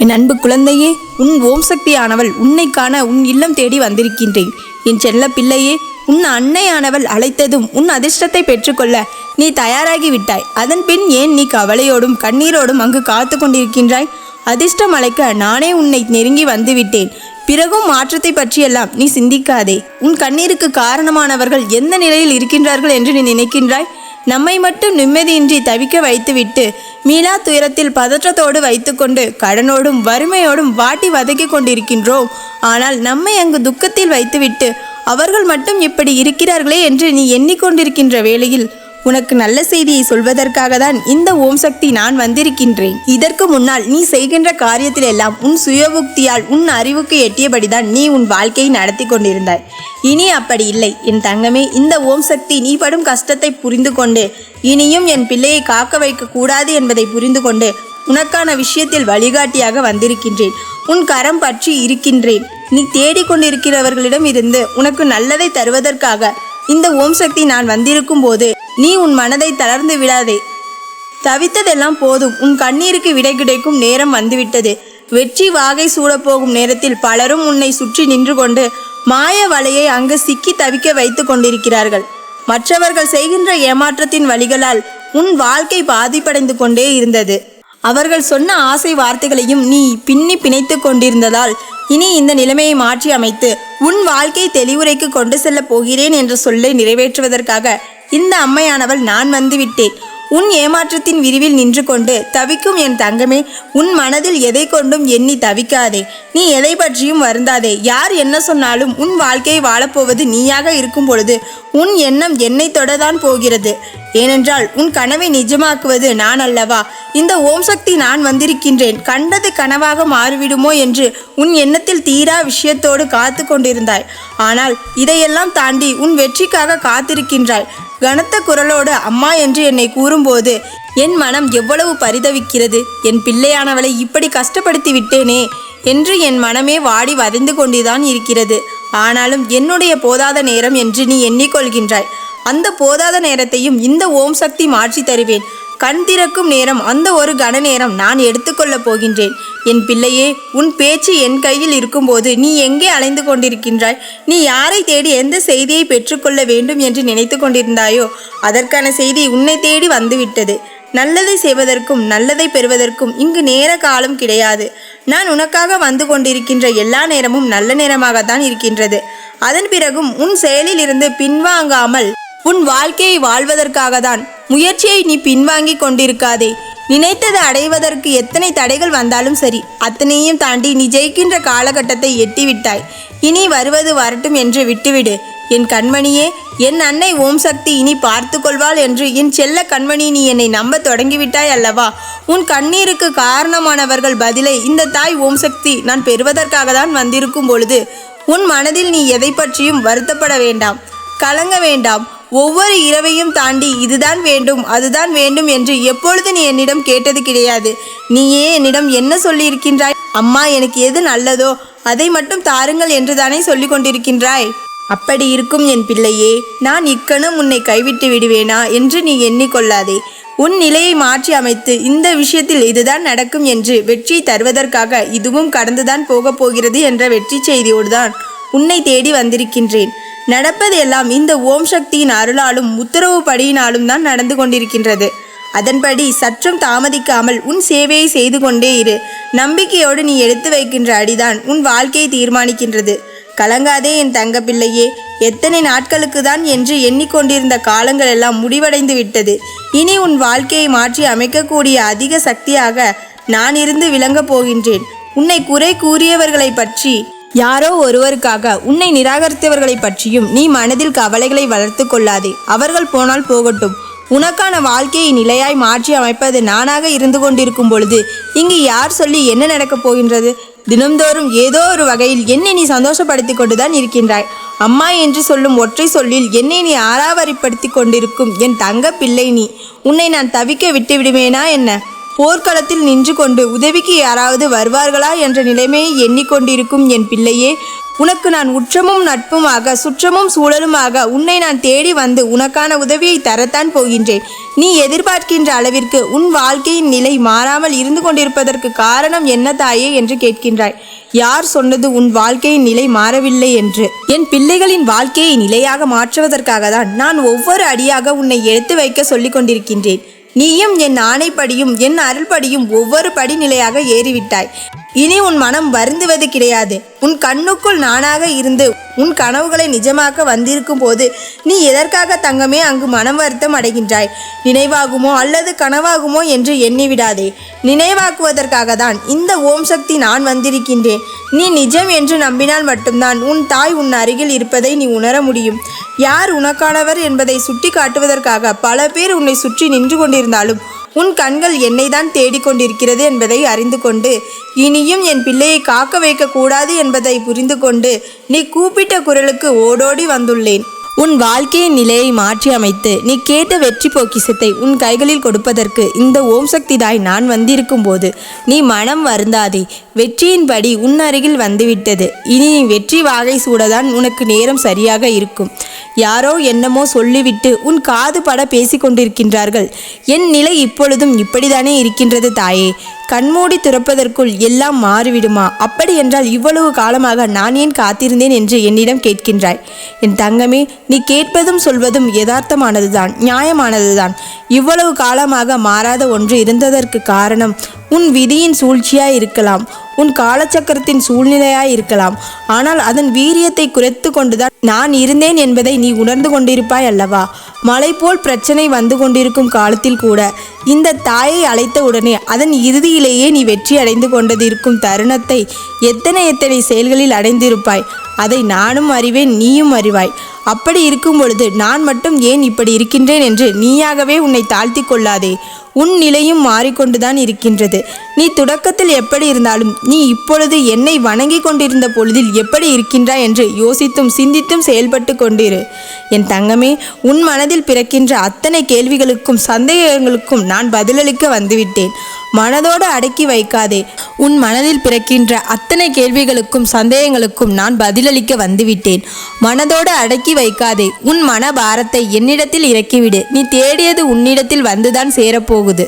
என் அன்பு குழந்தையே, உன் ஓம் சக்தியானவள் உன்னை காண உன் இல்லம் தேடி வந்திருக்கின்றேன். என் செல்ல பிள்ளையே, உன் அன்னையானவள் அழைத்ததும் உன் அதிர்ஷ்டத்தை பெற்றுக்கொள்ள நீ தயாராகி விட்டாய். அதன் பின் ஏன் நீ கவலையோடும் கண்ணீரோடும் அங்கு காத்து கொண்டிருக்கின்றாய்? அதிர்ஷ்டம் அழைக்க நானே உன்னை நெருங்கி வந்துவிட்டேன். பிறகும் மாற்றத்தை பற்றியெல்லாம் நீ சிந்திக்காதே. உன் கண்ணீருக்கு காரணமானவர்கள் எந்த நிலையில் இருக்கின்றார்கள் என்று நீ நினைக்கின்றாய்? நம்மை மட்டும் நிம்மதியின்றி தவிக்க வைத்துவிட்டு மீளா துயரத்தில் பதற்றத்தோடு வைத்துக்கொண்டு கடனோடும் வறுமையோடும் வாட்டி வதக்கி கொண்டிருக்கின்றோம். ஆனால் நம்மை அங்கு துக்கத்தில் வைத்துவிட்டு அவர்கள் மட்டும் இப்படி இருக்கிறார்களே என்று நீ எண்ணிக்கொண்டிருக்கின்ற வேளையில் உனக்கு நல்ல செய்தியை சொல்வதற்காக தான் இந்த ஓம் சக்தி நான் வந்திருக்கின்றேன். இதற்கு முன்னால் நீ செய்கின்ற காரியத்தில் எல்லாம் உன் சுயபுக்தியால் உன் அறிவுக்கு எட்டியபடிதான் நீ உன் வாழ்க்கையை நடத்தி கொண்டிருந்தாய். இனி அப்படி இல்லை என் தங்கமே. இந்த ஓம் சக்தி நீ படும் கஷ்டத்தை புரிந்து கொண்டு இனியும் என் பிள்ளையை காக்க வைக்க கூடாது என்பதை புரிந்து கொண்டு உனக்கான விஷயத்தில் வழிகாட்டியாக வந்திருக்கின்றேன். உன் கரம் பற்றி இருக்கின்றேன். நீ தேடிக்கொண்டிருக்கிறவர்களிடம் இருந்து உனக்கு நல்லதை தருவதற்காக இந்த ஓம் சக்தி நான் வந்திருக்கும் போது நீ உன் மனதை தளர்ந்து விடாதே. தவித்ததெல்லாம் போதும். உன் கண்ணீருக்கு விடை கிடைக்கும் நேரம் வந்துவிட்டது. வெற்றி வாகை சூடப்போகும் நேரத்தில் பலரும் உன்னை சுற்றி நின்று கொண்டு மாய வலையை அங்கு சிக்கி தவிக்க வைத்து கொண்டிருக்கிறார்கள். மற்றவர்கள் செய்கின்ற ஏமாற்றத்தின் வழிகளால் உன் வாழ்க்கை பாதிப்படைந்து கொண்டே இருந்தது. அவர்கள் சொன்ன ஆசை வார்த்தைகளையும் நீ பின்னி பிணைத்து கொண்டிருந்ததால் இனி இந்த நிலைமையை மாற்றி அமைத்து உன் வாழ்க்கை தெளிவுரைக்கு கொண்டு செல்ல போகிறேன் என்ற சொல்லை நிறைவேற்றுவதற்காக இந்த அம்மையானவள் நான் வந்துவிட்டேன். உன் ஏமாற்றத்தின் விரிவில் நின்று கொண்டு தவிக்கும் என் தங்கமே, உன் மனதில் எதை கொண்டும் எண்ணி தவிக்காதே. நீ எதை பற்றியும் வருந்தாதே. யார் என்ன சொன்னாலும் உன் வாழ்க்கையை வாழப்போவது நீயாக இருக்கும் பொழுது உன் எண்ணம் என்னை தொடதான் போகிறது. ஏனென்றால் உன் கனவை நிஜமாக்குவது நான் அல்லவா? இந்த ஓம் சக்தி நான் வந்திருக்கின்றேன். கண்டது கனவாக மாறிவிடுமோ என்று உன் எண்ணத்தில் தீரா விஷயத்தோடு காத்து கொண்டிருந்தாய். ஆனால் இதையெல்லாம் தாண்டி உன் வெற்றிக்காக காத்திருக்கின்றாய். கனத்த குரலோடு அம்மா என்று என்னை கூறும்போது என் மனம் எவ்வளவு பரிதவிக்கிறது. என் பிள்ளையானவளை இப்படி கஷ்டப்படுத்தி விட்டேனே என்று என் மனமே வாடி வதைந்து கொண்டுதான் இருக்கிறது. ஆனாலும் என்னுடைய போதாத நேரம் என்று நீ எண்ணிக்கொள்கின்றாய். அந்த போதாத நேரத்தையும் இந்த ஓம் சக்தி மாற்றி தருவேன். கண் திறக்கும் நேரம், அந்த ஒரு கன நேரம் நான் எடுத்துக்கொள்ளப் போகின்றேன். என் பிள்ளையே, உன் பேச்சு என் கையில் இருக்கும்போது நீ எங்கே அலைந்து கொண்டிருக்கின்றாய்? நீ யாரை தேடி எந்த செய்தியை பெற்றுக்கொள்ள வேண்டும் என்று நினைத்து கொண்டிருந்தாயோ அதற்கான செய்தி உன்னை தேடி வந்துவிட்டது. நல்லதை செய்வதற்கும் நல்லதை பெறுவதற்கும் இங்கு நேர காலம் கிடையாது. நான் உனக்காக வந்து கொண்டிருக்கின்ற எல்லா நேரமும் நல்ல நேரமாகத்தான் இருக்கின்றது. அதன் பிறகும் உன் செயலில் இருந்து பின்வாங்காமல் உன் வாழ்க்கையை வாழ்வதற்காக தான் முயற்சியை நீ பின்வாங்கி கொண்டிருக்காதே. நினைத்ததை அடைவதற்கு எத்தனை தடைகள் வந்தாலும் சரி, அத்தனையும் தாண்டி நீ ஜெயிக்கின்ற காலகட்டத்தை எட்டிவிட்டாய். இனி வருவது வரட்டும் என்று விட்டுவிடு. என் கண்மணியே, என் அன்னை ஓம் சக்தி இனி பார்த்து கொள்வாள் என்று என் செல்ல கண்மணி நீ என்னை நம்ப தொடங்கிவிட்டாய் அல்லவா? உன் கண்ணீருக்கு காரணமானவர்கள் பதிலை இந்த தாய் ஓம் சக்தி நான் பெறுவதற்காக தான் வந்திருக்கும் பொழுது உன் மனதில் நீ எதை பற்றியும் வருத்தப்பட வேண்டாம், கலங்க வேண்டாம். ஒவ்வொரு இரவையும் தாண்டி இதுதான் வேண்டும் அதுதான் வேண்டும் என்று எப்பொழுது நீ என்னிடம் கேட்டது கிடையாது. நீயே என்னிடம் என்ன சொல்லியிருக்கின்றாய்? அம்மா, எனக்கு எது நல்லதோ அதை மட்டும் தாருங்கள் என்று தானே சொல்லி கொண்டிருக்கின்றாய். அப்படி இருக்கும் என் பிள்ளையே, நான் இக்கணும் உன்னை கைவிட்டு விடுவேனா என்று நீ எண்ணிக்கொள்ளாதே. உன் நிலையை மாற்றி அமைத்து இந்த விஷயத்தில் இதுதான் நடக்கும் என்று வெற்றி தருவதற்காக இதுவும் கடந்துதான் போகப் போகிறது என்ற வெற்றி செய்தியோடு தான் உன்னை தேடி வந்திருக்கின்றேன். நடப்பது எல்லாம் இந்த ஓம் சக்தியின் அருளாலும் உத்தரவு படியினாலும் தான் நடந்து கொண்டிருக்கின்றது. அதன்படி சற்றும் தாமதிக்காமல் உன் சேவையை செய்து கொண்டே இரு. நம்பிக்கையோடு நீ எடுத்து வைக்கின்ற அடிதான் உன் வாழ்க்கையை தீர்மானிக்கின்றது. கலங்காதே என் தங்க பிள்ளையே. எத்தனை நாட்களுக்கு தான் என்று எண்ணிக்கொண்டிருந்த காலங்கள் எல்லாம் முடிவடைந்து விட்டது. இனி உன் வாழ்க்கையை மாற்றி அமைக்கக்கூடிய அதிக சக்தியாக நான் இருந்து விளங்கப் போகின்றேன். உன்னை குறை கூறியவர்களை பற்றி, யாரோ ஒருவருக்காக உன்னை நிராகரித்தவர்களை பற்றியும் நீ மனதில் கவலைகளை வளர்த்து கொள்ளாதே. அவர்கள் போனால் போகட்டும். உனக்கான வாழ்க்கையை நிலையாய் மாற்றி அமைப்பது நானாக இருந்து கொண்டிருக்கும் பொழுது இங்கு யார் சொல்லி என்ன நடக்கப் போகின்றது? தினம்தோறும் ஏதோ ஒரு வகையில் என்னை நீ சந்தோஷப்படுத்தி கொண்டுதான் இருக்கின்றாய். அம்மா என்று சொல்லும் ஒற்றை சொல்லில் என்னை நீ ஆராவரிப்படுத்தி கொண்டிருக்கும் என் தங்க பிள்ளை நீ. உன்னை நான் தவிக்க விட்டு விடுவேனா என்ன? போர்க்களத்தில் நின்று கொண்டு உதவிக்கு யாராவது வருவார்களா என்ற நிலைமையை எண்ணிக்கொண்டிருக்கும் என் பிள்ளையே, உனக்கு நான் உற்றமும் நட்புமாக சுற்றமும் சூழலுமாக உன்னை நான் தேடி வந்து உனக்கான உதவியை தரத்தான் போகின்றேன். நீ எதிர்பார்க்கின்ற அளவிற்கு உன் வாழ்க்கையின் நிலை மாறாமல் இருந்து கொண்டிருப்பதற்கு காரணம் என்ன தாயே என்று கேட்கின்றாய். யார் சொன்னது உன் வாழ்க்கையின் நிலை மாறவில்லை என்று? என் பிள்ளைகளின் வாழ்க்கையை நிலையாக மாற்றுவதற்காக தான் நான் ஒவ்வொரு அடியாக உன்னை எடுத்து வைக்க சொல்லிக் கொண்டிருக்கின்றேன். நீயும் என் ஆணைப்படியும் என் அருள்படியும் ஒவ்வொரு படிநிலையாக ஏறிவிட்டாய். இனி உன் மனம் வருந்துவது கிடையாது. உன் கண்ணுக்குள் நானாக இருந்து உன் கனவுகளை நிஜமாக்க வந்திருக்கும் போது நீ எதற்காக தங்கமே அங்கு மனம் வருத்தம் அடைகின்றாய்? நினைவாகுமோ அல்லது கனவாகுமோ என்று எண்ணிவிடாதே. நினைவாக்குவதற்காக தான் இந்த ஓம் சக்தி நான் வந்திருக்கின்றேன். நீ நிஜம் என்று நம்பினால் மட்டும்தான் உன் தாய் உன் அருகில் இருப்பதை நீ உணர முடியும். யார் உனக்கானவர் என்பதை சுட்டி காட்டுவதற்காக பல பேர் உன்னை சுற்றி நின்று கொண்டிருந்தாலும் உன் கண்கள் என்னை தான் தேடிக்கொண்டிருக்கிறது என்பதை அறிந்து கொண்டு இனியும் என் பிள்ளையை காக்க வைக்க கூடாது என்பதை புரிந்து கொண்டு நீ கூப்பிட்ட குரலுக்கு ஓடோடி வந்துள்ளேன். உன் வாழ்க்கையின் நிலையை மாற்றி அமைத்து நீ கேட்ட வெற்றி பொக்கிஷத்தை உன் கைகளில் கொடுப்பதற்கு இந்த ஓம் சக்தி தாய் நான் வந்திருக்கும் போது நீ மனம் வருந்தாதே. வெற்றியின்படி உன் அருகில் வந்துவிட்டது. இனி நீ வெற்றி வாகை சூடதான் உனக்கு நேரம் சரியாக இருக்கும். யாரோ என்னமோ சொல்லிவிட்டு உன் காது பட பேசி கொண்டிருக்கின்றார்கள். என் நிலை இப்பொழுதும் இப்படித்தானே இருக்கின்றது தாயே. கண்மூடி திறப்பதற்குள் எல்லாம் மாறிவிடுமா? அப்படி என்றால் இவ்வளவு காலமாக நான் ஏன் காத்திருந்தேன் என்று என்னிடம் கேட்கின்றாய். என் தங்கமே, நீ கேட்பதும் சொல்வதும் யதார்த்தமானதுதான், நியாயமானதுதான். இவ்வளவு காலமாக மாறாத ஒன்று இருந்ததற்கு காரணம் உன் விதியின் சூழ்ச்சியாய் இருக்கலாம், உன் காலச்சக்கரத்தின் சூழ்நிலையாய் இருக்கலாம். ஆனால் அதன் வீரியத்தை குறைத்து கொண்டுதான் நான் இருந்தேன் என்பதை நீ உணர்ந்து கொண்டிருப்பாய் அல்லவா? மலை போல் பிரச்சனை வந்து கொண்டிருக்கும் காலத்தில் கூட இந்த தாயை அழைத்த உடனே அதன் இறுதியிலேயே நீ வெற்றி அடைந்து கொண்டதிருக்கும் தருணத்தை எத்தனை செயல்களில் அடைந்திருப்பாய். அதை நானும் அறிவேன், நீயும் அறிவாய். அப்படி இருக்கும் பொழுது நான் மட்டும் ஏன் இப்படி இருக்கின்றேன் என்று நீயாகவே உன்னை தாழ்த்தி கொள்ளாதே. உன் நிலையும் மாறிக்கொண்டுதான் இருக்கின்றது. நீ தொடக்கத்தில் எப்படி இருந்தாலும் நீ இப்பொழுது என்னை வணங்கி கொண்டிருந்த பொழுதில் எப்படி இருக்கின்றாய் என்று யோசித்தும் சிந்தித்தும் செயல்பட்டு கொண்டிரு. என் தங்கமே, உன் மனதில் பிறக்கின்ற அத்தனை கேள்விகளுக்கும் சந்தேகங்களுக்கும் நான் பதிலளிக்க வந்துவிட்டேன். மனதோடு அடக்கி வைக்காதே. உன் மனதில் பிறக்கின்ற அத்தனை கேள்விகளுக்கும் சந்தேகங்களுக்கும் நான் பதிலளிக்க வந்துவிட்டேன். மனதோடு அடக்கி வைக்காதே. உன் மன பாரத்தை என்னிடத்தில் இறக்கிவிடு. நீ தேடியது உன்னிடத்தில் வந்துதான் சேரப்போகுது.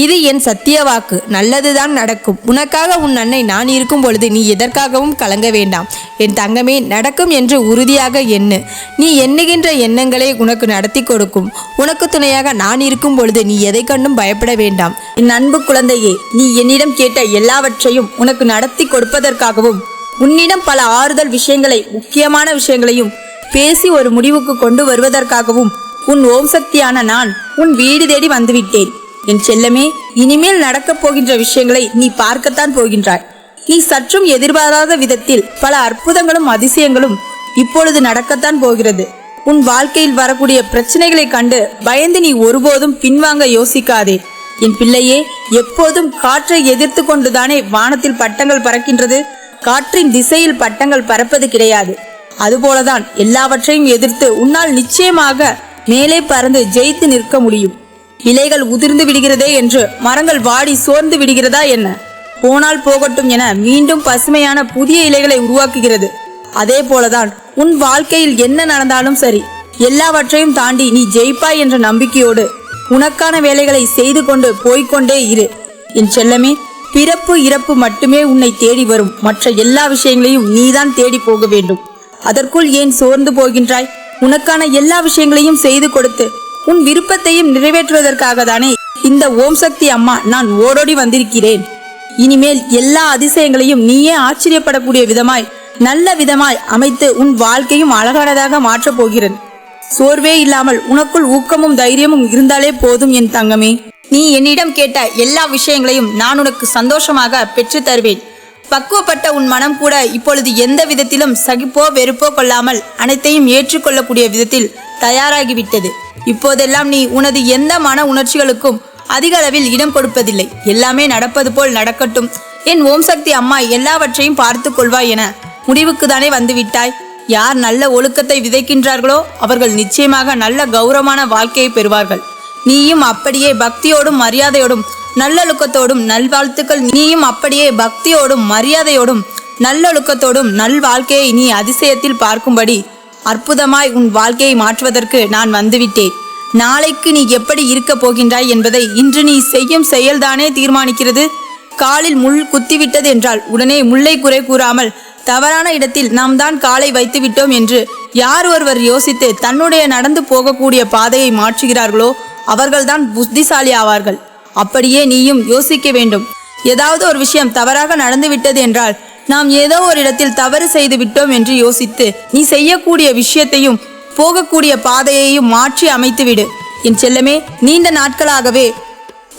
இது என் சத்திய வாக்கு. நல்லதுதான் நடக்கும். உனக்காக உன் அன்னை நான் இருக்கும் பொழுது நீ எதற்காகவும் கலங்க வேண்டாம். என் தங்கமே, நடக்கும் என்று உறுதியாக எண்ணு. நீ எண்ணுகின்ற எண்ணங்களை உனக்கு நடத்தி கொடுக்கும். உனக்கு துணையாக நான் இருக்கும் பொழுது நீ எதை கண்டும் பயப்பட வேண்டாம். என் அன்பு குழந்தையே, நீ என்னிடம் கேட்ட எல்லாவற்றையும் உனக்கு நடத்தி கொடுப்பதற்காகவும் உன்னிடம் பல ஆறுதல் விஷயங்களை, முக்கியமான விஷயங்களையும் பேசி ஒரு முடிவுக்கு கொண்டு வருவதற்காகவும் உன் ஓம் சக்தியான நான் உன் வீடு தேடி வந்துவிட்டேன். என் செல்லமே, இனிமேல் நடக்கப் போகின்ற விஷயங்களை நீ பார்க்கத்தான் போகின்றாய். நீ சற்றும் எதிர்பாராத விதத்தில் பல அற்புதங்களும் அதிசயங்களும் இப்பொழுது நடக்கத்தான் போகிறது. உன் வாழ்க்கையில் வரக்கூடிய பிரச்சனைகளை கண்டு பயந்து நீ ஒருபோதும் பின்வாங்க யோசிக்காதே. என் பிள்ளையே, எப்போதும் காற்றை எதிர்த்து கொண்டுதானே வானத்தில் பட்டங்கள் பறக்கின்றது. காற்றின் திசையில் பட்டங்கள் பறப்பது கிடையாது. அதுபோலதான் எல்லாவற்றையும் எதிர்த்து உன்னால் நிச்சயமாக மேலே பறந்து ஜெயித்து நிற்க முடியும். இலைகள் உதிர்ந்து விடுகிறதே என்று மரங்கள் வாடி சோர்ந்து விடுகிறதா என்ன? போனால் போகட்டும் என மீண்டும் பசுமையான புதிய இலைகளை உருவாக்குகிறது. அதே போலதான் உன் வாழ்க்கையில் என்ன நடந்தாலும் சரி, எல்லாவற்றையும் தாண்டி நீ ஜெயிப்பாய் என்ற நம்பிக்கையோடு உனக்கான வேலைகளை செய்து கொண்டு போய்கொண்டே இரு. என் செல்லமே, பிறப்பு இறப்பு மட்டுமே உன்னை தேடி வரும். மற்ற எல்லா விஷயங்களையும் நீதான் தேடி போக வேண்டும். அதற்குள் ஏன் சோர்ந்து போகின்றாய்? உனக்கான எல்லா விஷயங்களையும் செய்து கொடுத்து உன் விருப்பத்தையும் நிறைவேற்றுவதற்காக தானே இந்த ஓம் சக்தி அம்மா நான் ஓடோடி வந்திருக்கிறேன். இனிமேல் எல்லா அதிசயங்களையும் நீயே ஆச்சரியப்படக்கூடிய விதமாய், நல்ல விதமாய் அமைத்து உன் வாழ்க்கையும் அழகானதாக மாற்றப் போகிறேன். சோர்வே இல்லாமல் உனக்குள் ஊக்கமும் தைரியமும் இருந்தாலே போதும் என் தங்கமே. நீ என்னிடம் கேட்ட எல்லா விஷயங்களையும் நான் உனக்கு சந்தோஷமாக பெற்று தருவேன். பக்குவப்பட்ட உன் மனம் கூட இப்பொழுது எந்த விதத்திலும் சகிப்போ வெறுப்போ கொள்ளாமல் அனைத்தையும் ஏற்றுக்கொள்ளக்கூடிய விதத்தில் தயாராகிவிட்டது. இப்போதெல்லாம் நீ உனது எந்த மன உணர்ச்சிகளுக்கும் அதிக அளவில் இடம் கொடுப்பதில்லை. எல்லாமே நடப்பது போல் நடக்கட்டும், என் ஓம் சக்தி அம்மா எல்லாவற்றையும் பார்த்து கொள்வாய் என முடிவுக்கு தானே வந்து விட்டாய். யார் நல்ல ஒழுக்கத்தை விதைக்கின்றார்களோ அவர்கள் நிச்சயமாக நல்ல கௌரவமான வாழ்க்கையை பெறுவார்கள். நீயும் அப்படியே பக்தியோடும் மரியாதையோடும் நல்லொழுக்கத்தோடும் நல்வாழ்த்துக்கள். நீயும் அப்படியே பக்தியோடும் மரியாதையோடும் நல்லொழுக்கத்தோடும் நல் வாழ்க்கையை நீ அதிசயத்தில் பார்க்கும்படி அற்புதமாய் உன் வாழ்க்கையை மாற்றுவதற்கு நான் வந்துவிட்டேன். நாளைக்கு நீ எப்படி இருக்கப் போகின்றாய் என்பதை இன்று நீ செய்யும் செயல்தானே தீர்மானிக்கிறது. காலில் முள் குத்திவிட்டது என்றால் உடனே முல்லை குறை கூறாமல் தவறான இடத்தில் நாம் தான் காலை வைத்து விட்டோம் என்று யார் ஒருவர் யோசித்து தன்னுடைய நடந்து போகக்கூடிய பாதையை மாற்றுகிறார்களோ அவர்கள்தான் புத்திசாலி ஆவார்கள். அப்படியே நீயும் யோசிக்க வேண்டும். ஏதாவது ஒரு விஷயம் தவறாக நடந்துவிட்டது என்றால் நாம் ஏதோ ஒரு இடத்தில் தவறு செய்து விட்டோம் என்று யோசித்து நீ செய்யக்கூடிய விஷயத்தையும் போகக்கூடிய பாதையையும் மாற்றி அமைத்துவிடு. என் செல்லமே, நீண்ட நாட்களாகவே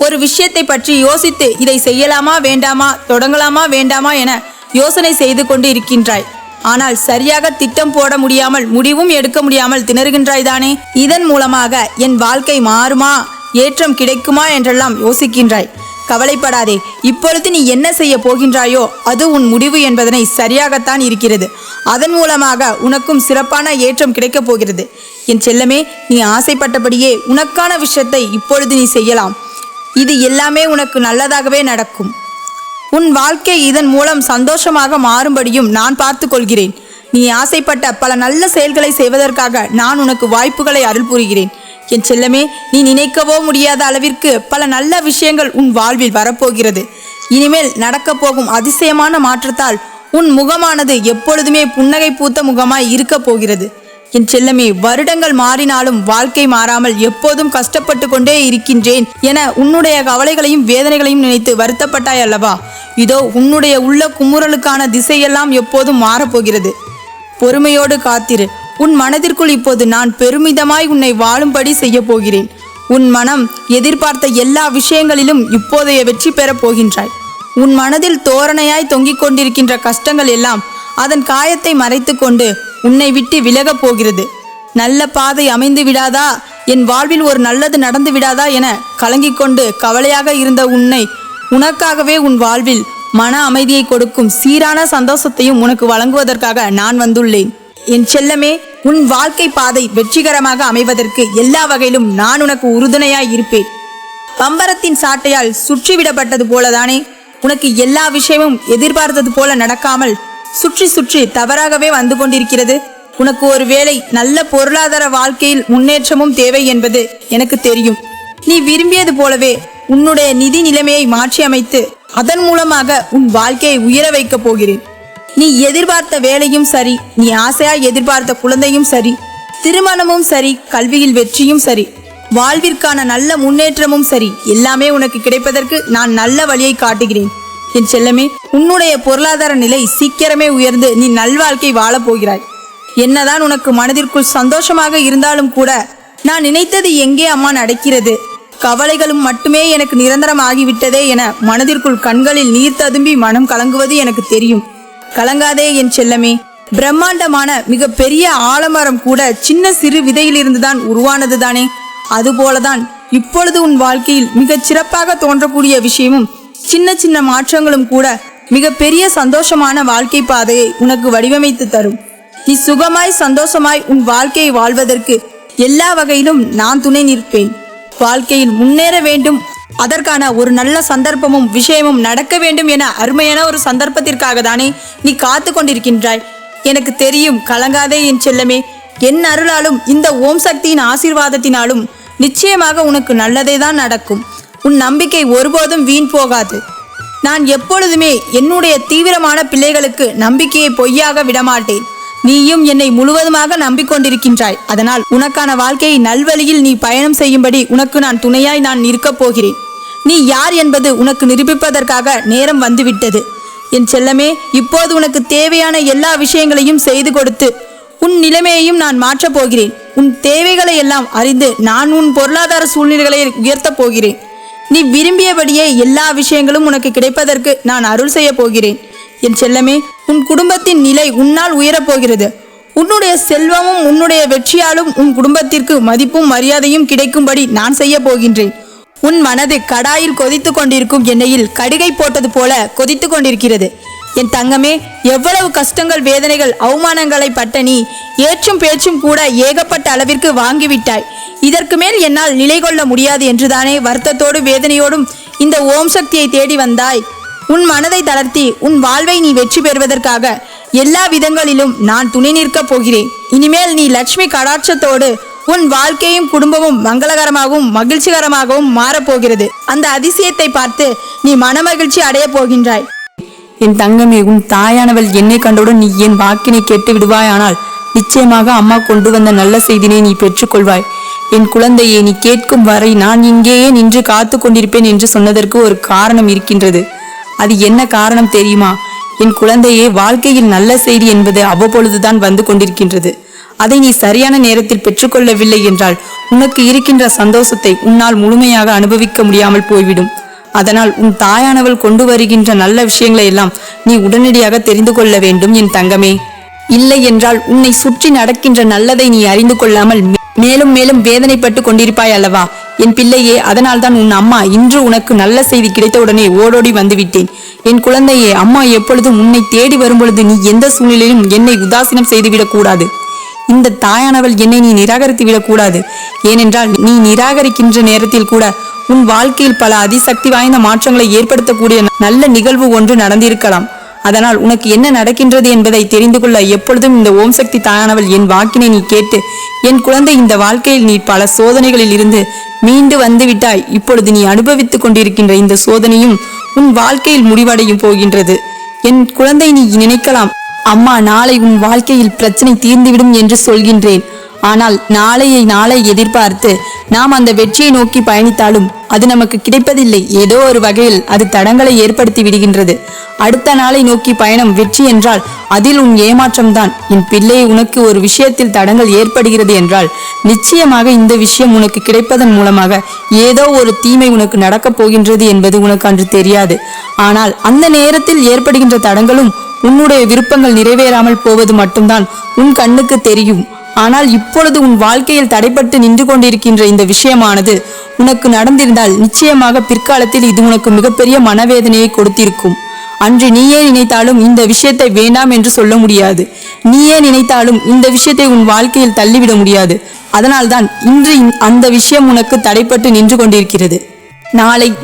ஒரு விஷயத்தை பற்றி யோசித்து இதை செய்யலாமா வேண்டாமா, தொடங்கலாமா வேண்டாமா என யோசனை செய்து கொண்டு இருக்கின்றாய். ஆனால் சரியாக திட்டம் போட முடியாமல் முடிவும் எடுக்க முடியாமல் திணறுகின்றாய் தானே. இதன் மூலமாக என் வாழ்க்கை மாறுமா, ஏற்றம் கிடைக்குமா என்றெல்லாம் யோசிக்கின்றாய். கவலைப்படாதே. இப்பொழுது நீ என்ன செய்ய போகின்றாயோ அது உன் முடிவு என்பதனை சரியாகத்தான் இருக்கிறது. அதன் மூலமாக உனக்கும் சிறப்பான ஏற்றம் கிடைக்கப் போகிறது. என் செல்லமே, நீ ஆசைப்பட்டபடியே உனக்கான விஷயத்தை இப்பொழுது நீ செய்யலாம். இது எல்லாமே உனக்கு நல்லதாகவே நடக்கும். உன் வாழ்க்கை இதன் மூலம் சந்தோஷமாக மாறும்படியும் நான் பார்த்து கொள்கிறேன். நீ ஆசைப்பட்ட பல நல்ல செயல்களை செய்வதற்காக நான் உனக்கு வாய்ப்புகளை அருள் புரிகிறேன். என் செல்லமே, நீ நினைக்கவோ முடியாத அளவிற்கு பல நல்ல விஷயங்கள் உன் வாழ்வில் வரப்போகிறது. இனிமேல் நடக்கப் போகும் அதிசயமான மாற்றத்தால் உன் முகமானது எப்பொழுதுமே புன்னகை பூத்த முகமாய் இருக்க போகிறது. என் செல்லமே, வருடங்கள் மாறினாலும் வாழ்க்கை மாறாமல் எப்போதும் கஷ்டப்பட்டு கொண்டே இருக்கின்றேன் என உன்னுடைய கவலைகளையும் வேதனைகளையும் நினைத்து வருத்தப்பட்டாய் அல்லவா? இதோ உன்னுடைய உள்ள குமுறலுக்கான திசையெல்லாம் எப்போதும் மாறப்போகிறது. பொறுமையோடு காத்திரு. உன் மனதிற்குள் இப்போது நான் பெருமிதமாய் உன்னை வாழும்படி செய்ய போகிறேன். உன் மனம் எதிர்பார்த்த எல்லா விஷயங்களிலும் இப்போதைய வெற்றி பெறப் போகின்றாய். உன் மனதில் தோரணையாய் தொங்கிக் கொண்டிருக்கின்ற கஷ்டங்கள் எல்லாம் அதன் காயத்தை மறைத்து கொண்டு உன்னை விட்டு விலகப் போகிறது. நல்ல பாதை அமைந்து விடாதா, என் வாழ்வில் ஒரு நல்லது நடந்து விடாதா என கலங்கிக் கொண்டு கவலையாக இருந்த உன்னை உனக்காகவே உன் வாழ்வில் மன அமைதியை கொடுக்கும் சீரான சந்தோஷத்தையும் உனக்கு வழங்குவதற்காக நான் வந்துள்ளேன். என் செல்லமே, உன் வாழ்க்கை பாதை வெற்றிகரமாக அமைவதற்கு எல்லா வகையிலும் நான் உனக்கு உறுதுணையாய் இருப்பேன். பம்பரத்தின் சாட்டையால் சுற்றிவிடப்பட்டது போலதானே உனக்கு எல்லா விஷயமும் எதிர்பார்த்தது போல நடக்காமல் சுற்றி சுற்றி தவறாகவே வந்து கொண்டிருக்கிறது. உனக்கு ஒரு வேளை நல்ல பொருளாதார வாழ்க்கையில் முன்னேற்றமும் தேவை என்பது எனக்கு தெரியும். நீ விரும்பியது போலவே உன்னுடைய நிதி நிலைமையை மாற்றி அமைத்து அதன் மூலமாக உன் வாழ்க்கையை உயர வைக்கப் போகிறேன். நீ எதிர்பார்த்த வேலையும் சரி, நீ ஆசையாய் எதிர்பார்த்த குழந்தையும் சரி, திருமணமும் சரி, கல்வியில் வெற்றியும் சரி, வாழ்விற்கான நல்ல முன்னேற்றமும் சரி, எல்லாமே உனக்கு கிடைப்பதற்கு நான் நல்ல வழியை காட்டுகிறேன். என் செல்லமே, உன்னுடைய பொருளாதார நிலை சீக்கிரமே உயர்ந்து நீ நல்வாழ்க்கை வாழப்போகிறாய். என்னதான் உனக்கு மனதிற்குள் சந்தோஷமாக இருந்தாலும் கூட நான் நினைத்தது எங்கே அம்மா நடக்கிறது, கவலைகளும் மட்டுமே எனக்கு நிரந்தரம் ஆகிவிட்டதே என மனதிற்குள் கண்களில் நீர் ததும்பி மனம் கலங்குவது எனக்கு தெரியும். கலங்காதே என் செல்லமே. பிரம்மாண்டமான மிக பெரிய ஆலமரம் கூட சின்ன சிறு விதையிலிருந்துதான் உருவானது தானே. அதுபோலதான் இப்பொழுது உன் வாழ்க்கையில் மிகச் சிறப்பாக தோன்றக்கூடிய விஷயமும் சின்ன சின்ன மாற்றங்களும் கூட மிக பெரிய சந்தோஷமான வாழ்க்கை பாதையை உனக்கு வடிவமைத்து தரும். நீ சுகமாய் சந்தோஷமாய் உன் வாழ்க்கையை வாழ்வதற்கு எல்லா வகையிலும் நான் துணை நிற்பேன். வாழ்க்கையில் முன்னேற வேண்டும், அதற்கான ஒரு நல்ல சந்தர்ப்பமும் விஷயமும் நடக்க வேண்டும் என அருமையான ஒரு சந்தர்ப்பத்திற்காக தானே நீ காத்து கொண்டிருக்கின்றாய். எனக்கு தெரியும். கலங்காதே என் செல்லமே. என் அருளாலும் இந்த ஓம் சக்தியின் ஆசீர்வாதத்தினாலும் நிச்சயமாக உனக்கு நல்லதே தான் நடக்கும். உன் நம்பிக்கை ஒருபோதும் வீண் போகாது. நான் எப்பொழுதுமே என்னுடைய தீவிரமான பிள்ளைகளுக்கு நம்பிக்கையை பொய்யாக விடமாட்டேன். நீயும் என்னை முழுவதுமாக நம்பிக்கொண்டிருக்கின்றாய். அதனால் உனக்கான வாழ்க்கையை நல்வழியில் நீ பயணம் செய்யும்படி உனக்கு நான் துணையாய் நான் இருக்கப் போகிறேன். நீ யார் என்பது உனக்கு நிரூபிப்பதற்காக நேரம் வந்துவிட்டது. என் செல்லமே, இப்போது உனக்கு தேவையான எல்லா விஷயங்களையும் செய்து கொடுத்து உன் நிலைமையையும் நான் மாற்றப் போகிறேன். உன் தேவைகளை எல்லாம் அறிந்து நான் உன் பொருளாதார சூழ்நிலைகளை உயர்த்தப் போகிறேன். நீ விரும்பியபடியே எல்லா விஷயங்களும் உனக்கு கிடைப்பதற்கு நான் அருள் செய்ய போகிறேன். என் செல்லமே, உன் குடும்பத்தின் நிலை உன்னால் உயரப்போகிறது. உன்னுடைய செல்வமும் உன்னுடைய வெற்றியாலும் உன் குடும்பத்திற்கு மதிப்பும் மரியாதையும் கிடைக்கும்படி நான் செய்ய போகின்றேன். உன் மனது கடாயில் கொதித்து கொண்டிருக்கும் எண்ணெயில் கடுகை போட்டது போல கொதித்து கொண்டிருக்கிறது. என் தங்கமே, எவ்வளவு கஷ்டங்கள், வேதனைகள், அவமானங்களை பட்ட நீ ஏற்றும் பேச்சும் கூட ஏகப்பட்ட அளவிற்கு வாங்கிவிட்டாய். இதற்கு மேல் என்னால் நிலை கொள்ள முடியாது என்றுதானே வருத்தத்தோடு வேதனையோடும் இந்த ஓம் சக்தியை தேடி வந்தாய். உன் மனதை தளர்த்தி உன் வாழ்வை நீ வெற்றி பெறுவதற்காக எல்லா விதங்களிலும் நான் துணை நிற்கப் போகிறேன். இனிமேல் நீ லட்சுமி கடாட்சத்தோடு உன் வாழ்க்கையும் குடும்பமும் மங்களகரமாகவும் மகிழ்ச்சிகரமாகவும் மாறப்போகிறது. அந்த அதிசயத்தை பார்த்து நீ மனமகிழ்ச்சி அடைய போகின்றாய். என் தங்கமே, உன் தாயானவள் என்னை கண்டவுடன் நீ என் வாக்கினை கேட்டு விடுவாயானால் நிச்சயமாக அம்மா கொண்டு வந்த நல்ல செய்தினை நீ பெற்றுக்கொள்வாய். என் குழந்தையை, நீ கேட்கும் வரை நான் இங்கேயே நின்று காத்து கொண்டிருப்பேன் என்று சொன்னதற்கு ஒரு காரணம் இருக்கின்றது. அது என்ன காரணம் தெரியுமா? என் குழந்தையே, வாழ்க்கையில் நல்ல செய்தி என்பது அவ்வப்பொழுதுதான் வந்து கொண்டிருக்கின்றது. அதை நீ சரியான நேரத்தில் பெற்றுக்கொள்ளவில்லை என்றால் உனக்கு இருக்கின்ற சந்தோஷத்தை உன்னால் முழுமையாக அனுபவிக்க முடியாமல் போய்விடும். அதனால் உன் தாயானவள் கொண்டு வருகின்ற நல்ல விஷயங்களை எல்லாம் நீ உடனடியாக தெரிந்து கொள்ள வேண்டும் என் தங்கமே. இல்லை என்றால் உன்னை சுற்றி நடக்கின்ற நல்லதை நீ அறிந்து கொள்ளாமல் மேலும் மேலும் வேதனைப்பட்டு கொண்டிருப்பாய் அல்லவா என் பிள்ளையே. அதனால்தான் உன் அம்மா இன்று உனக்கு நல்ல செய்தி கிடைத்தவுடனே ஓடோடி வந்துவிட்டேன். என் குழந்தையே, அம்மா எப்பொழுதும் உன்னை தேடி வரும்பொழுது நீ எந்த சூழ்நிலையிலும் என்னை உதாசீனம் செய்துவிடக் கூடாது. இந்த தாயானவள் என்னை நீ நிராகரித்து விடக்கூடாது. ஏனென்றால் நீ நிராகரிக்கின்ற நேரத்தில் கூட உன் வாழ்க்கையில் பல அதிசக்தி வாய்ந்த மாற்றங்களை ஏற்படுத்தக்கூடிய நல்ல நிகழ்வு ஒன்று நடந்திருக்கலாம். அதனால் உனக்கு என்ன நடக்கின்றது என்பதை தெரிந்து கொள்ள எப்பொழுதும் இந்த ஓம் சக்தி தாயானவள் என் வாக்கினை நீ கேட்டு, என் குழந்தை, இந்த வாழ்க்கையில் நீ பல சோதனைகளில் இருந்து மீண்டு வந்து விட்டாய். இப்பொழுது நீ அனுபவித்துக் கொண்டிருக்கின்ற இந்த சோதனையும் உன் வாழ்க்கையில் முடிவடையும் போகின்றது. என் குழந்தை, நீ நினைக்கலாம், அம்மா நாளை உன் வாழ்க்கையில் பிரச்சனை தீர்ந்துவிடும் என்று சொல்கின்றேன். ஆனால் நாளை எதிர்பார்த்து நாம் அந்த வெற்றியை நோக்கி பயணித்தாலும் அது நமக்கு கிடைப்பதில்லை. ஏதோ ஒரு வகையில் அது தடங்களை ஏற்படுத்தி விடுகின்றது. அடுத்த நாளை நோக்கி பயணம் வெற்றி என்றால் அதில் உன் ஏமாற்றம்தான். என் பிள்ளை, உனக்கு ஒரு விஷயத்தில் தடங்கள் ஏற்படுகிறது என்றால் நிச்சயமாக இந்த விஷயம் உனக்கு கிடைப்பதன் மூலமாக ஏதோ ஒரு தீமை உனக்கு நடக்கப் போகின்றது என்பது உனக்கு அன்று தெரியாது. ஆனால் அந்த நேரத்தில் ஏற்படுகின்ற தடங்களும் உன்னுடைய விருப்பங்கள் நிறைவேறாமல் போவது மட்டும்தான் உன் கண்ணுக்கு தெரியும். ஆனால் இப்பொழுது உன் வாழ்க்கையில் தடைப்பட்டு நின்று கொண்டிருக்கின்ற இந்த விஷயமானது உனக்கு நடந்திருந்தால் நிச்சயமாக பிற்காலத்தில் இது உனக்கு மிகப்பெரிய மனவேதனையை கொடுத்திருக்கும். அன்று நீயே நினைத்தாலும் இந்த விஷயத்தை வேண்டாம் என்று சொல்ல முடியாது. நீயே நினைத்தாலும் இந்த விஷயத்தை உன் வாழ்க்கையில் தள்ளிவிட முடியாது. அதனால்தான் இன்று அந்த விஷயம் உனக்கு தடைப்பட்டு நின்று கொண்டிருக்கிறது.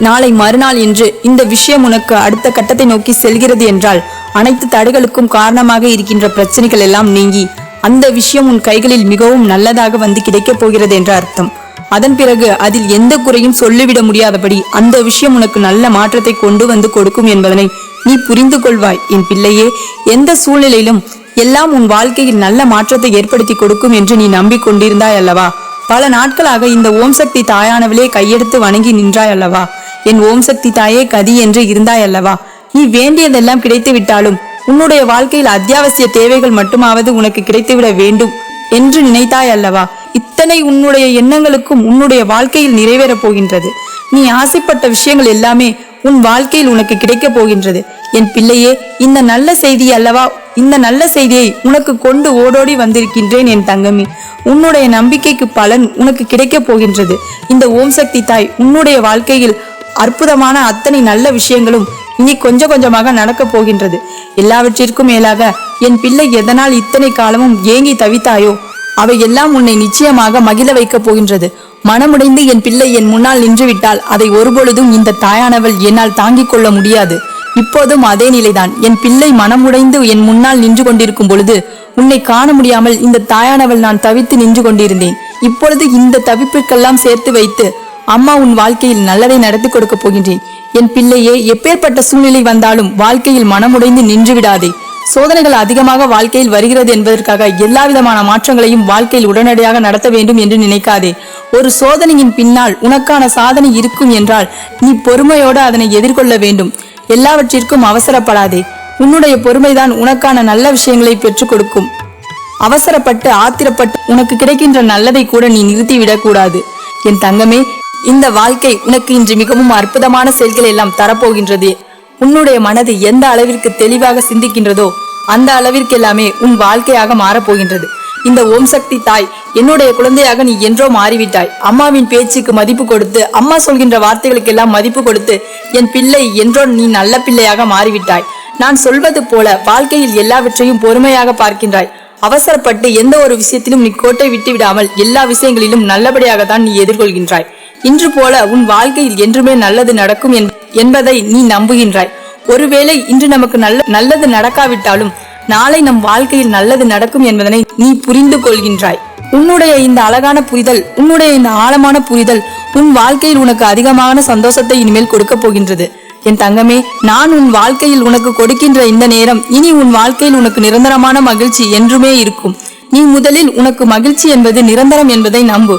நாளை மறுநாள் என்று இந்த விஷயம் உனக்கு அடுத்த கட்டத்தை நோக்கி செல்கிறது என்றால் அனைத்து தடைகளுக்கும் காரணமாக இருக்கின்ற பிரச்சனைகள் எல்லாம் நீங்கி அந்த விஷயம் உன் கைகளில் மிகவும் நல்லதாக வந்து கிடைக்கப் போகிறது என்ற அர்த்தம். அதன் பிறகு அதில் எந்த குறையும் சொல்லிவிட முடியாதபடி அந்த விஷயம் உனக்கு நல்ல மாற்றத்தை கொண்டு வந்து கொடுக்கும் என்பதனை நீ புரிந்து கொள்வாய் என் பிள்ளையே. எந்த சூழ்நிலையிலும் எல்லாம் உன் வாழ்க்கையில் நல்ல மாற்றத்தை ஏற்படுத்தி கொடுக்கும் என்று நீ நம்பிக்கொண்டிருந்தாய் அல்லவா? பல நாட்களாக இந்த ஓம் சக்தி தாயானவளே கையெடுத்து வணங்கி நின்றாய் அல்லவா? என் ஓம் சக்தி தாயே கதி என்று இருந்தாய் அல்லவா? நீ வேண்டியதெல்லாம் கிடைத்து விட்டாலும் உன்னுடைய வாழ்க்கையில் அத்தியாவசிய தேவைகள் மட்டுமாவது உனக்கு கிடைத்துவிட வேண்டும் என்று நினைத்தாய் அல்லவா? இத்தனை உன்னுடைய எண்ணங்களுக்கும் உன்னுடைய வாழ்க்கையில் நிறைவேறப் போகின்றது. நீ ஆசைப்பட்ட விஷயங்கள் எல்லாமே உன் வாழ்க்கையில் உனக்கு கிடைக்கப் போகின்றது என் பிள்ளையே. இந்த நல்ல செய்தி அல்லவா, இந்த நல்ல செய்தியை உனக்கு கொண்டு ஓடோடி வந்திருக்கின்றேன் என் தங்கமே. உன்னுடைய நம்பிக்கைக்கு பலன் உனக்கு கிடைக்கப் போகின்றது. இந்த ஓம் சக்தி தாய் உன்னுடைய வாழ்க்கையில் அற்புதமான அத்தனை நல்ல விஷயங்களும் இனி கொஞ்சம் கொஞ்சமாக நடக்கப் போகின்றது. எல்லாவற்றிற்கும் மேலாக என் பிள்ளை, எதனால் இத்தனை காலமும் ஏங்கி தவித்தாயோ அவை எல்லாம் உன்னை நிச்சயமாக மகிழ வைக்கப் போகின்றது. மனமுடைந்து என் பிள்ளை என் முன்னால் நின்றுவிட்டால் அதை ஒருபொழுதும் இந்த தாயானவள் என்னால் தாங்கிக் கொள்ள முடியாது. இப்போதும் அதே நிலைதான். என் பிள்ளை மனமுடைந்து என் முன்னால் நின்று கொண்டிருக்கும் பொழுது உன்னை காண முடியாமல் இந்த தாயானவள் நான் தவித்து நின்று கொண்டிருந்தேன். இப்பொழுது இந்த தவிப்பிற்கெல்லாம் சேர்த்து வைத்து அம்மா உன் வாழ்க்கையில் நல்லதை நடத்தி கொடுக்க போகின்றேன் என் பிள்ளையே. எப்பேற்பட்ட சூழ்நிலை வந்தாலும் வாழ்க்கையில் மனமுடைந்து நின்று விடாதே. சோதனைகள் அதிகமாக வாழ்க்கையில் வருகிறது என்பதற்காக எல்லா விதமான மாற்றங்களையும் வாழ்க்கையில் உடனடியாக நடத்த வேண்டும் என்று நினைக்காதே. ஒரு சோதனையின் பின்னால் உனக்கான சாதனை இருக்கும் என்றால் நீ பொறுமையோடு அதனை எதிர்கொள்ள வேண்டும். எல்லாவற்றிற்கும் அவசரப்படாதே. உன்னுடைய பொறுமைதான் உனக்கான நல்ல விஷயங்களை பெற்றுக் கொடுக்கும். அவசரப்பட்டு ஆத்திரப்பட்டு உனக்கு கிடைக்கின்ற நல்லதை கூட நீ நிறுத்திவிடக் கூடாது என் தங்கமே. இந்த வாழ்க்கை உனக்கு இன்று மிகவும் அற்புதமான செயல்கள் எல்லாம் தரப்போகின்றது. உன்னுடைய மனது எந்த அளவிற்கு தெளிவாக சிந்திக்கின்றதோ அந்த அளவிற்கு எல்லாமே உன் வாழ்க்கையாக மாறப்போகின்றது. இந்த ஓம் சக்தி தாய், என்னுடைய குழந்தையாக நீ என்றோ மாறிவிட்டாய். அம்மாவின் பேச்சுக்கு மதிப்பு கொடுத்து, அம்மா சொல்கின்ற வார்த்தைகளுக்கு எல்லாம் மதிப்பு கொடுத்து என் பிள்ளை என்றோ நீ நல்ல பிள்ளையாக மாறிவிட்டாய். நான் சொல்வது போல வாழ்க்கையில் எல்லாவற்றையும் பொறுமையாக பார்க்கின்றாய். அவசரப்பட்டு எந்த ஒரு விஷயத்திலும் நீ கோட்டை விட்டு விடாமல் எல்லா விஷயங்களிலும் நல்லபடியாகத்தான் நீ எதிர்கொள்கின்றாய். இன்று போல உன் வாழ்க்கையில் என்றுமே நல்லது நடக்கும் என்பதை நீ நம்புகின்றாய். ஒருவேளை இன்று நமக்கு நல்லது நடக்காவிட்டாலும் நாளை நம் வாழ்க்கையில் நல்லது நடக்கும் என்பதனை நீ புரிந்து கொள்கின்றாய். உன்னுடைய இந்த அழகான புரிதல், உன்னுடைய இந்த ஆழமான புரிதல் உன் வாழ்க்கையில் உனக்கு அதிகமான சந்தோஷத்தை இனிமேல் கொடுக்க போகின்றது. என் தங்கமே, நான் உன் வாழ்க்கையில் உனக்கு கொடுக்கின்ற இந்த நேரம் இனி உன் வாழ்க்கையில் உனக்கு நிரந்தரமான மகிழ்ச்சி என்றுமே இருக்கும். நீ முதலில் உனக்கு மகிழ்ச்சி என்பது நிரந்தரம் என்பதை நம்பு.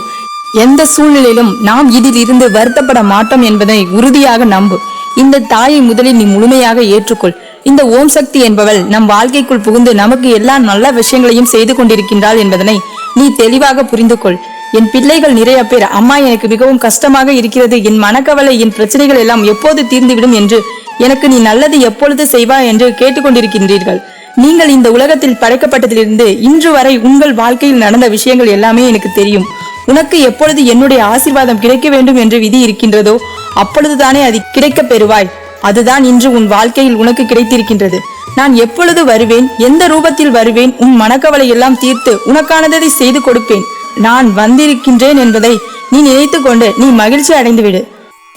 எந்த சூழ்நிலையிலும் நாம் இதில் இருந்து வருத்தப்பட மாட்டோம் என்பதை உறுதியாக நம்பு. இந்த தாயை முதலில் நீ முழுமையாக ஏற்றுக்கொள். இந்த ஓம் சக்தி என்பவள் நம் வாழ்க்கைக்குள் புகுந்து நமக்கு எல்லா நல்ல விஷயங்களையும் செய்து கொண்டிருக்கின்றாள் என்பதனை நீ தெளிவாக புரிந்து கொள். என் பிள்ளைகள் நிறைய பேர், அம்மா எனக்கு மிகவும் கஷ்டமாக இருக்கிறது, என் மனக்கவலை, என் பிரச்சனைகள் எல்லாம் எப்போது தீர்ந்துவிடும் என்று, எனக்கு நீ நல்லது எப்பொழுது செய்வாய் என்று கேட்டுக்கொண்டிருக்கின்றீர்கள். நீங்கள் இந்த உலகத்தில் படைக்கப்பட்டதிலிருந்து இன்று வரை உங்கள் வாழ்க்கையில் நடந்த விஷயங்கள் எல்லாமே எனக்கு தெரியும். உனக்கு எப்பொழுது என்னுடைய ஆசீர்வாதம் கிடைக்க வேண்டும் என்று விதி இருக்கின்றதோ அப்பொழுதுதானே அது கிடைக்க பெறுவாய். அதுதான் இன்று உன் வாழ்க்கையில் உனக்கு கிடைத்திருக்கின்றது. நான் எப்பொழுது வருவேன், எந்த ரூபத்தில் வருவேன், உன் மனக்கவலை எல்லாம் தீர்த்து உனக்கானதை செய்து கொடுப்பேன். நான் வந்திருக்கின்றேன் என்பதை நீ நினைத்து கொண்டு நீ மகிழ்ச்சி அடைந்து விடு.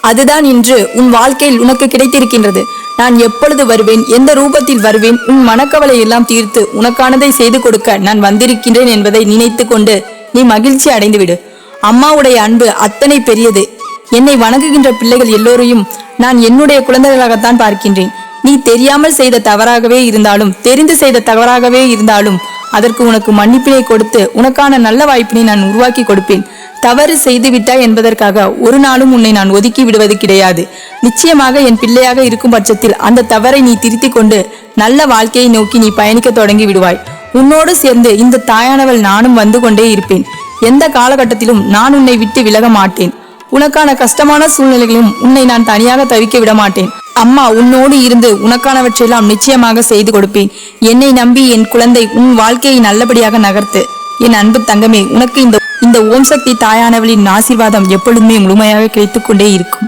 அதுதான் இன்று உன் வாழ்க்கையில் உனக்கு கிடைத்திருக்கின்றது. நான் எப்பொழுது வருவேன், எந்த ரூபத்தில் வருவேன், உன் மனக்கவலை எல்லாம் தீர்த்து உனக்கானதை செய்து கொடுக்க நான் வந்திருக்கின்றேன் என்பதை நினைத்து கொண்டு நீ மகிழ்ச்சி அடைந்து விடு. அம்மாவுடைய அன்பு அத்தனை பெரியது. என்னை வணங்குகின்ற பிள்ளைகள் எல்லோரையும் நான் என்னுடைய குழந்தைகளாகத்தான் பார்க்கின்றேன். நீ தெரியாமல் செய்த தவறாகவே இருந்தாலும், தெரிந்து செய்த தவறாகவே இருந்தாலும் அதற்கு உனக்கு மன்னிப்பினை கொடுத்து உனக்கான நல்ல வாய்ப்பினை நான் உருவாக்கி கொடுப்பேன். தவறு செய்து விட்டாய் என்பதற்காக ஒரு நாளும் உன்னை நான் ஒதுக்கி விடுவது கிடையாது. நிச்சயமாக என் பிள்ளையாக இருக்கும் பட்சத்தில் அந்த தவறை நீ திருத்திக் கொண்டு நல்ல வாழ்க்கையை நோக்கி நீ பயணிக்க தொடங்கி விடுவாய். உன்னோடு சேர்ந்து இந்த தாயானவள் நானும் வந்து கொண்டே இருப்பேன். எந்த காலகட்டத்திலும் நான் உன்னை விட்டு விலக மாட்டேன். உனக்கான கஷ்டமான சூழ்நிலைகளிலும் உன்னை நான் தனியாக தவிக்க விட மாட்டேன். அம்மா உன்னோடு இருந்து உனக்கானவற்றையெல்லாம் நிச்சயமாக செய்து கொடுப்பேன். என்னை நம்பி என் குழந்தை உன் வாழ்க்கையை நல்லபடியாக நகர்த்து. என் அன்பு தங்கமே, உனக்கு இந்த ஓம் சக்தி தாயானவளின் ஆசீர்வாதம் எப்பொழுதுமே முழுமையாக கிடைத்துக் கொண்டே இருக்கும்.